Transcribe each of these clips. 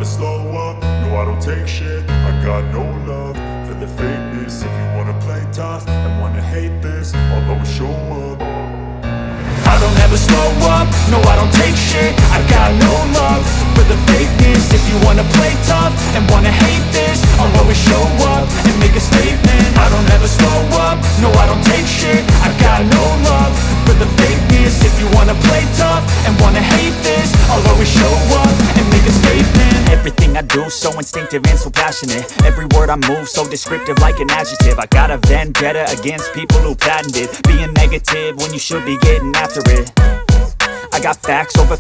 slow up, no I don't take shit. I got no love for the fakeness. If you wanna play tough and wanna hate this, I'll always show up. I don't ever slow up, no I don't take shit. I got no love for the fakeness. If you wanna play tough and wanna hate this, I'll always show up and make a statement. I don't ever slow up, no I don't take shit. I got no love for the fakeness. If you wanna play tough and wanna hate this, I'll always show up and make a statement. Everything I do so instinctive and so passionate. Every word I move so descriptive like an adjective. I got a vendetta against people who patented being negative when you should be getting after it. I got facts over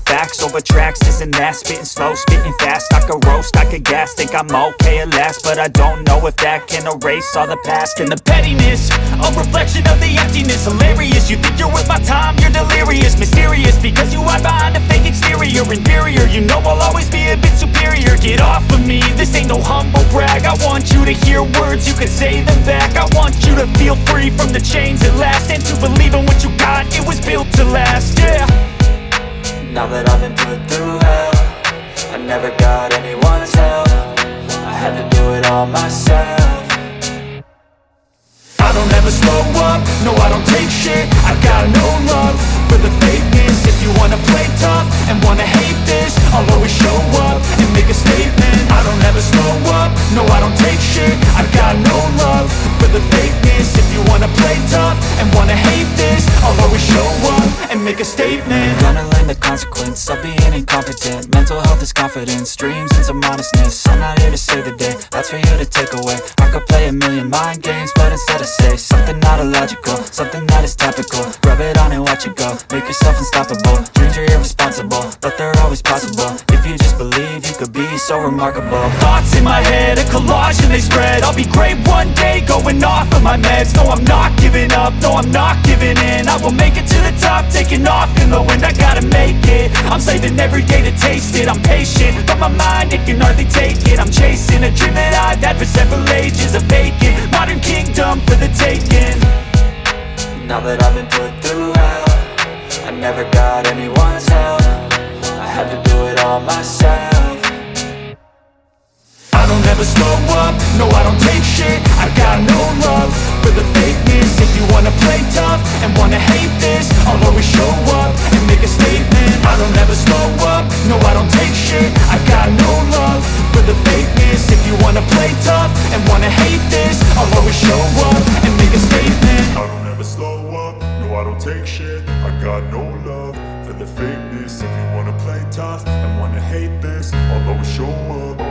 tracks, this and that. Spitting slow, spitting fast, I could roast, I could gas. Think I'm okay at last, but I don't know if that can erase all the past. And the pettiness, a reflection of the emptiness. Hilarious, you think you're worth my time, you're delirious. Mysterious, because you hide behind a fake exterior. Inferior, you know I'll always be a bit superior. Get off of me, this ain't no humble brag. I want you to hear words, you can say them back. I want you to feel free from the chains at last, and to believe in what you got, it was built to last, yeah. Now that I've been put through hell, I never got anyone's help. I had to do it all myself. I don't ever slow up, no I don't take shit. I got no love for the fakeness. If you wanna play tough and wanna hate this, I'll always show up and make a statement. I don't ever slow up, no I don't take shit. I got no love for the fakeness. If you wanna play tough and wanna hate this, I'll always show up and make a statement. Gonna learn the consequence of being incompetent. Mental health is confidence, dreams and some honestness. I'm not here to save the day, that's for you to take away. I could play a million mind games, but instead I say something not illogical, something that is topical. Rub it on and watch it go, make yourself unstoppable. Dreams are irresponsible, but they're always possible. If you just believe, you could be so remarkable. Thoughts in my head, a collage and they spread. I'll be great one day, going off of my meds. No, I'm not giving up, no, I'm not giving in. I will make it to the top, taking off in the wind. I gotta make it, I'm saving every day to taste it. I'm patient, but my mind, it can hardly take it. I'm chasing a dream that I've had for several ages. A vacant, modern kingdom for the taking. Now that I've been put through hell, I never got anyone's help. I had to do it all myself. I don't ever slow up, no I don't take shit. I got no love for the fakeness. If you wanna play tough and wanna hate this, I'll always show up and make a statement. I don't ever slow up, no I don't take shit. I got no love for the fakeness. If you wanna play tough and wanna hate this, I'll always show up and make a statement. I don't ever slow up, no I don't take shit. I got no love for the fakeness. If you wanna play tough and wanna hate this, I'll always show up.